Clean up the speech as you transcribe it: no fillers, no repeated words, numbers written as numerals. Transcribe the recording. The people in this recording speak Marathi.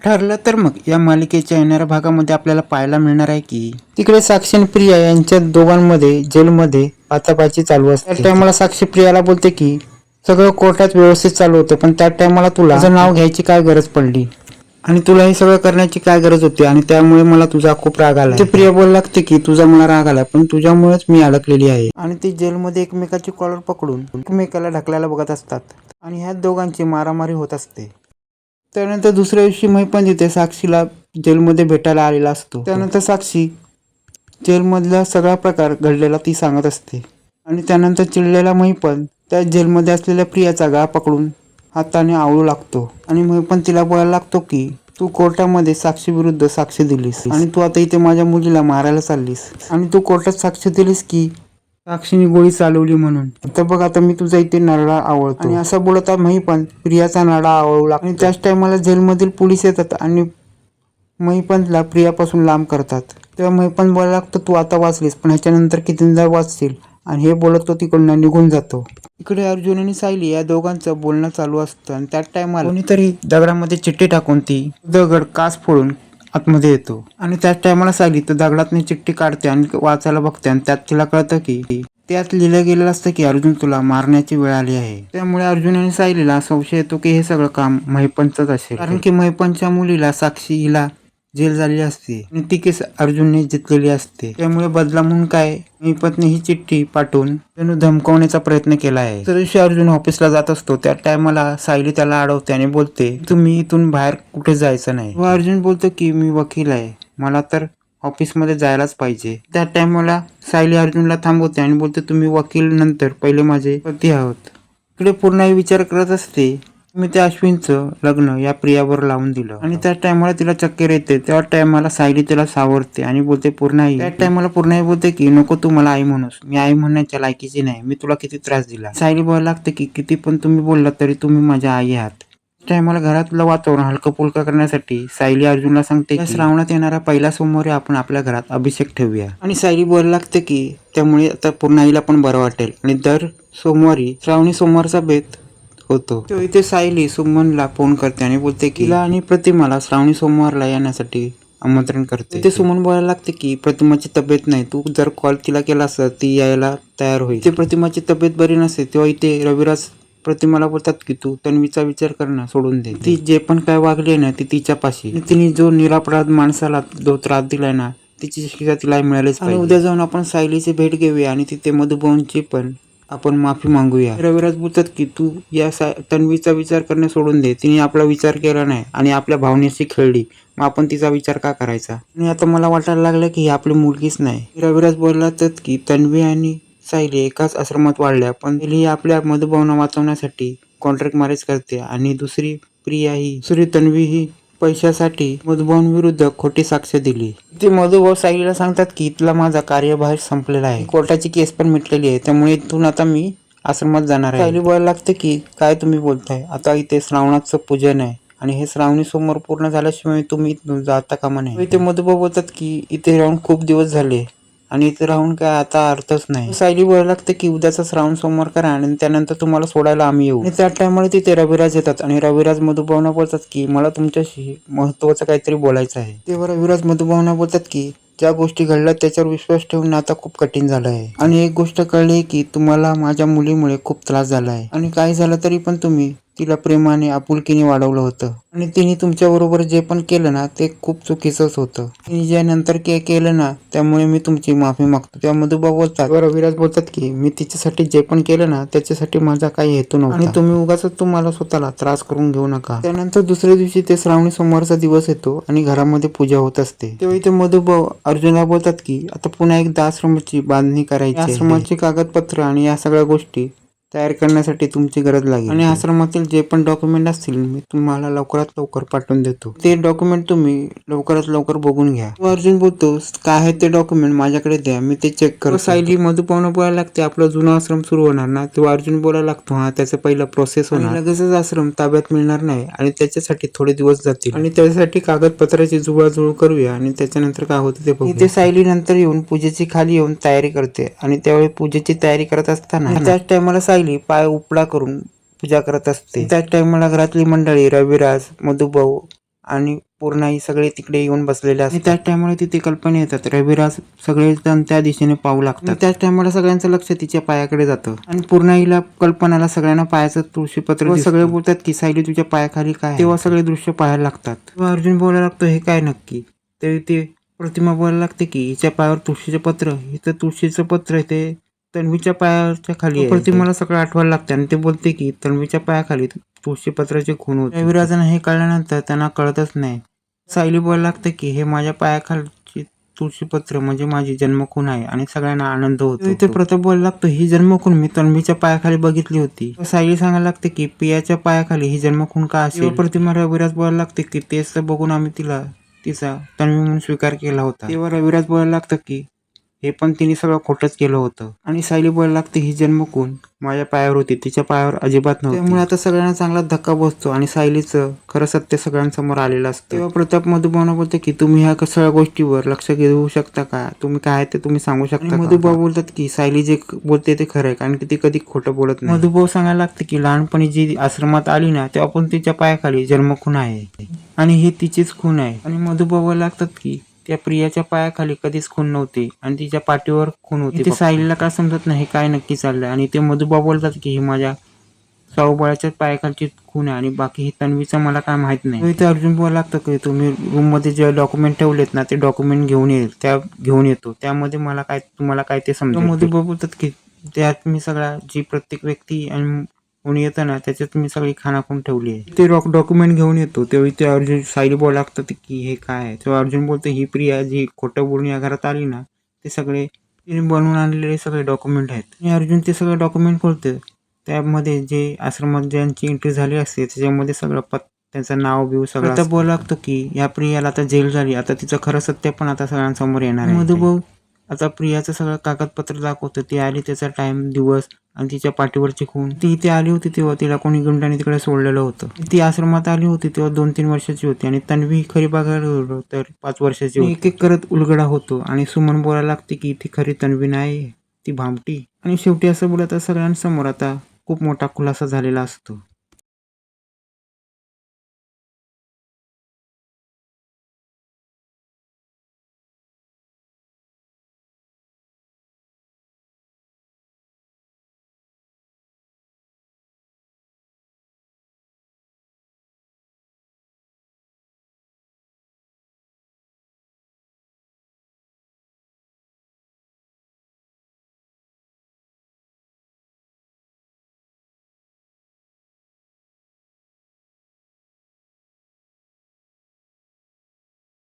ठरलं तर मग या मालिकेच्या येणाऱ्या भागामध्ये आपल्याला पाहायला मिळणार आहे की तिकडे साक्षी आणि प्रिया यांच्या दोघांमध्ये जेलमध्ये हातापायची चालू असते. त्या टायमाला साक्षी प्रियाला बोलते की सगळं कोर्टात व्यवस्थित चालू होतं, पण त्या टायमाला तुला तुझं नाव घ्यायची काय गरज पडली आणि तुला हे सगळं करण्याची काय गरज होती आणि त्यामुळे मला तुझा खूप राग आला. ते प्रिया बोलायला लागते की तुझा मला राग आला, पण तुझ्यामुळेच मी अडकलेली आहे. आणि ती जेलमध्ये एकमेकाची कॉलर पकडून एकमेकाला ढकलायला बघत असतात आणि ह्या दोघांची मारामारी होत असते. त्यानंतर दुसऱ्या दिवशी महिपन तिथे साक्षीला जेलमध्ये भेटायला आलेला असतो. त्यानंतर साक्षी जेलमधला सगळा प्रकार घडलेला ती सांगत असते आणि त्यानंतर चिडलेला महिपन त्या जेलमध्ये असलेल्या प्रियाचा गळा पकडून हाताने आवळू लागतो आणि महिपन तिला बोलायला लागतो की तू कोर्टामध्ये साक्षी विरुद्ध साक्ष दिलीस आणि तू आता इथे माझ्या मुलीला मारायला चाललीस आणि तू कोर्टात साक्ष दिलीस की साक्षीने गोळी चालवली म्हणून. तर बघ आता मी तुझा इथे नरडा आवळतो आणि असं बोलत महिपन प्रियाचा नरडा आवळू लागतो आणि त्याच टायमाला जेलमधील पोलीस येतात आणि महिपनला प्रियापासून लांब करतात. तेव्हा महिपन बोलायला लागतो तू आता वाचलीस, पण ह्याच्यानंतर कितीदा वाचशील, आणि हे बोलत तो तिकडनं निघून जातो. इकडे अर्जुन आणि सायली या दोघांचं बोलणं चालू असतं आणि त्याच टायमाला कोणीतरी दगडामध्ये चिठ्ठी टाकून ती दगड काच फोडून आतमध्ये येतो आणि त्याच टायमाला सायली तर दगडातून चिठ्ठी काढते आणि वाचायला बघते आणि त्यात तिला कळतं की त्यात लिहिलं गेलेलं असतं की अर्जुन तुला मारण्याची वेळ आली आहे. त्यामुळे अर्जुन आणि सायलीला संशय येतो की हे सगळं काम महिपनचंच असेल, कारण की महिपनच्या मुलीला साक्षी हिला जेल झालेली असते आणि ती केस अर्जुनने जिंकलेली असते. त्यामुळे बदला म्हणून काय महिपतने ही चिठ्ठी पाठवून जणू धमकवण्याचा प्रयत्न केला आहे. तर दिवशी अर्जुन ऑफिसला जात असतो त्या टायमाला सायली त्याला अडवते आणि बोलते तुम्ही इथून बाहेर कुठे जायचं नाही. व अर्जुन बोलतो की मी वकील आहे, मला तर ऑफिसमध्ये जायलाच पाहिजे. त्या टायमाला सायली अर्जुनला थांबवते आणि बोलते तुम्ही वकील नंतर पहिले माझे पती आहोत. इकडे पूर्ण विचार करत असते मी त्या अश्विनचं लग्न या प्रियावर लावून दिलं आणि त्या टायमाला तिला चक्कर येते. त्या टायमाला सायली तिला सावरते आणि बोलते पूर्णाई. त्या टायमाला पूर्णाई बोलते की नको तू मला आई म्हणूस, मी आई म्हणण्याच्या लायकीची नाही, मी तुला किती त्रास दिला. सायली बोलायला लागते की किती पण तुम्ही बोललात तरी तुम्ही माझ्या आई आहात. टायमाला घरातलं वातावरण हलकं फुलकं करण्यासाठी सायली अर्जुनला सांगते की श्रावणात येणारा पहिला सोमवारी आपण आपल्या घरात अभिषेक ठेवूया आणि सायली बोलायला लागते की त्यामुळे आता पूर्णाईला पण बरं वाटेल आणि दर सोमवारी श्रावणी सोमवारचा बेत होतो. तो इथे सायली सुमनला फोन करते आणि बोलते की तिला आणि प्रतिमाला श्रावणी सोमवारला येण्यासाठी आमंत्रण करते. ते सुमन बोलायला लागते की प्रतिमाची तब्येत नाही, तू जर कॉल तिला केला असता ती यायला तयार होईल. ते प्रतिमाची तब्येत बरी नसते तेव्हा इथे रविराज प्रतिमाला बोलतात की तू तन्वीचा विचार करणं सोडून दे, ती जे पण काय वागली ना ती तिच्यापाशी, तिने जो निरापराध माणसाला जो त्रास दिलाय ना तिची शिक्षा तिला मिळालीच पाहिजे. उद्या जाऊन आपण सायलीची भेट घेऊया आणि तिथे मधुभाऊंची पण आपण माफी मागूया. रविराज बोलतात की तू या तन्वीचा विचार करणे सोडून दे, तिने आपला विचार केला नाही आणि आपल्या भावनेशी खेळली, मग आपण तिचा विचार का करायचा. आणि आता मला वाटायला लागलं की ही आपली मुलगीच नाही. रविराज बोलतात की तन्वी आणि सायली एकाच आश्रमात वाढल्या, पण ही आपल्या मधुभावना वाचवण्यासाठी कॉन्ट्रॅक्ट मॅरेज करते आणि दुसरी प्रिया ही दुसरी तन्वी ही पैशासाठी मधुभाऊंविरुद्ध खोटी साक्ष दिली. ते मधुभाऊ सायलीला सांगतात की इथला माझा कार्यभार संपलेला आहे, कोर्टाची केस पण मिटलेली आहे, त्यामुळे इथून आता मी आश्रमात जाणार आहे. सायली बोलायला लागते की काय तुम्ही बोलताय, आता इथे श्रावणाचं पूजन आहे आणि हे श्रावणी सोमवार पूर्ण झाल्याशिवाय तुम्ही इथून जाता कामा नये. इथे मधुभाऊ बोलतात की इथे राहून खूप दिवस झाले आणि इथे राहून काय आता अर्थच नाही. सायली बोलायला लागते की उद्याचा श्रावण सोमवार करा आणि त्यानंतर तुम्हाला सोडायला आम्ही येऊ. आणि त्या टायमाला तिथे रविराज येतात आणि रविराज मधुभावना बोलतात की मला तुमच्याशी महत्वाचं काहीतरी बोलायचं आहे. तेव्हा रविराज मधुभावना बोलतात की ज्या गोष्टी घडल्या त्याच्यावर विश्वास ठेवणं आता खूप कठीण झालं आहे आणि एक गोष्ट कळली की तुम्हाला माझ्या मुलीमुळे खूप त्रास झाला आहे आणि काही झालं तरी पण तुम्ही तिला प्रेमाने आपुलकीने वाढवलं होतं आणि तिने तुमच्या बरोबर जे पण केलं ना ते खूप चुकीचंच होतं. तिने जे नंतर केलं ना त्यामुळे मी तुमची माफी मागतो. तेव्हा मधुभाऊ बोलतात रविराज बोलतात की मी तिच्यासाठी जे पण केलं ना त्याच्यासाठी माझा काही हेतू नव्हता आणि तुम्ही उगाच तुम्हाला स्वतःला त्रास करून घेऊ नका. त्यानंतर दुसऱ्या दिवशी ते श्रावणी सोमवारचा दिवस येतो आणि घरामध्ये पूजा होत असते. तेव्हा इथे मधुभाऊ अर्जुनला बोलतात की आता पुन्हा एकदा आश्रमाची बांधणी करायची, आश्रमाची कागदपत्र आणि या सगळ्या गोष्टी तयार करण्यासाठी तुमची गरज लागेल आणि आश्रमातील जे पण डॉक्युमेंट असतील मी तुम्हाला लवकरात लवकर पाठवून देतो. ते डॉक्युमेंट तुम्ही लवकरात लवकर बघून घ्या. अर्जुन बोलतो काय आहे ते डॉक्युमेंट माझ्याकडे द्या, मी ते चेक करतो. सायली मधुभाऊला बोलायला लागते आपला जुना आश्रम सुरू होणार ना, तेव्हा अर्जुन बोलायला लागतो हा त्याचा पहिला प्रोसेस होणार, लगेचच आश्रम ताब्यात मिळणार नाही आणि त्याच्यासाठी थोडे दिवस जातील आणि त्याच्यासाठी कागदपत्राची जुळवाजुळव करूया आणि त्याच्यानंतर काय होतं ते बघू. इथे सायली नंतर येऊन पूजेची खाली येऊन तयारी करते आणि त्यावेळी पूजेची तयारी करत असताना त्याच टायमाला सायली पाय उपडा करून पूजा करत असते. त्याच टायमाला घरातली मंडळी रविराज, मधुभाऊ आणि पूर्णाई सगळे तिकडे येऊन बसलेले असतात. त्याच टायमाला तिथे कल्पना येतात. रविराज सगळेजण त्या दिशेने पाहू लागतात. त्याच टायमाला सगळ्यांचं लक्ष तिच्या पायाकडे जातं आणि पूर्णाईला कल्पनाला सगळ्यांना पायाचं तुळशीपत्र सगळे बोलतात की सायली तुझ्या पायाखाली काय. तेव्हा सगळे दृश्य पाहायला लागतात. तेव्हा अर्जुन बोलायला लागतो हे काय नक्की. तरी ते प्रतिमा बोलायला लागते की हिच्या पायावर तुळशीचं पत्र. हिचं तुळशीचं पत्र ते तन्वीच्या पायाच्या खाली आहे. प्रतिमाला सगळं आठवायला लागते आणि ते बोलते की तन्वीच्या पायाखाली तुळशीपत्राचे खून होते. रविराजांना हे कळल्यानंतर त्यांना कळतच नाही. सायली बोलायला लागते की हे माझ्या पायाखालची तुळशीपत्र म्हणजे माझी जन्मखून आहे आणि सगळ्यांना आनंद होतो. इथे प्रताप बोलायला लागतो ही जन्मखून मी तन्वीच्या पायाखाली बघितली होती. सायली सांगायला लागते की पियाच्या पायाखाली ही जन्मखून का असेल. प्रतिमा रविराज बोलायला लागते की तेच तर बघून आम्ही तिचा तन्वी म्हणून स्वीकार केला होता. तेव्हा रविराज बोलायला लागतं की हे पण तिने सगळं खोटंच केलं होतं. आणि सायली बोलायला लागते ही जन्मखून माझ्या पायावर होती, तिच्या पायावर अजिबात नव्हती. त्यामुळे आता सगळ्यांना चांगला धक्का बसतो आणि सायलीचं खरं सत्य सगळ्यांसमोर आलेलं असतं. तेव्हा प्रताप मधुभावना बोलते की तुम्ही ह्या सगळ्या गोष्टीवर लक्ष घेऊ शकता का. तुम्ही काय ते तुम्ही सांगू शकता. मधुभाऊ बोलतात की सायली जे बोलते ते खरं आहे कारण की ती कधी खोटं बोलत नाही. मधुभाऊ सांगायला लागते की लहानपणी जी आश्रमात आली ना तेव्हा पण तिच्या पायाखाली जन्मखून आहे आणि हे तिचीच खून आहे. आणि मधुभाऊ बोलायला लागतात की त्या प्रियाच्या पायाखाली कधीच खून नव्हती आणि तिच्या पाठीवर खून होती. सायलीला काय समजत नाही काय नक्की चाललंय. आणि ते मधुबा बोलतात की ही माझ्या साऊबाळाच्या पायाखालची खून आहे आणि बाकी ही तन्वीचं मला काय माहित नाही. इथे अर्जुन बोलायला लागतं की तुम्ही रूम मध्ये जे डॉक्युमेंट ठेवलेत ना ते डॉक्युमेंट घेऊन येतो त्यामध्ये तुम्हाला काय ते समजेल. मधुबा बोलतात की त्यात मी सगळा जी प्रत्येक व्यक्ती आणि कोणी येतं ना त्याच्यात मी सगळी खानाखून ठेवली आहे. ते डॉक्युमेंट घेऊन येतो तेव्हा इथे अर्जुन सायली बोलायला लागतात की हे काय आहे. तेव्हा अर्जुन बोलतो ही प्रिया जी खोटं बोलून या घरात आली ना ते सगळे तिने बनवून आणलेले सगळे डॉक्युमेंट आहेत. आणि अर्जुन ते सगळे डॉक्युमेंट खोलतं त्यामध्ये जे आश्रमात ज्यांची एंट्री झाली असते त्याच्यामध्ये सगळं त्यांचं नाव बिव सगळं आता बोलायला लागतो की या प्रियाला आता जेल झाली आता तिचं खरं सत्य पण आता सगळ्यांसमोर येणार आहे. मधुभाऊ आता प्रियाचं सगळं कागदपत्र दाखवतं. ती आली त्याचा टाइम दिवस आणि तिच्या पाठीवरची खून. ती इथे आली होती तेव्हा तिला कोणी गुंडाने तिकडे सोडलेलं होतं. ती आश्रमात आली होती तेव्हा 2-3 वर्षाची होती आणि तन्वी खरी बघायला गेलो तर 5 वर्षाची होती. एक एक करत उलगडा होतो आणि सुमन बोलायला लागते की ती खरी तन्वी नाही ती भामटी. आणि शेवटी असं बोलत सगळ्यांसमोर आता खूप मोठा खुलासा झालेला असतो.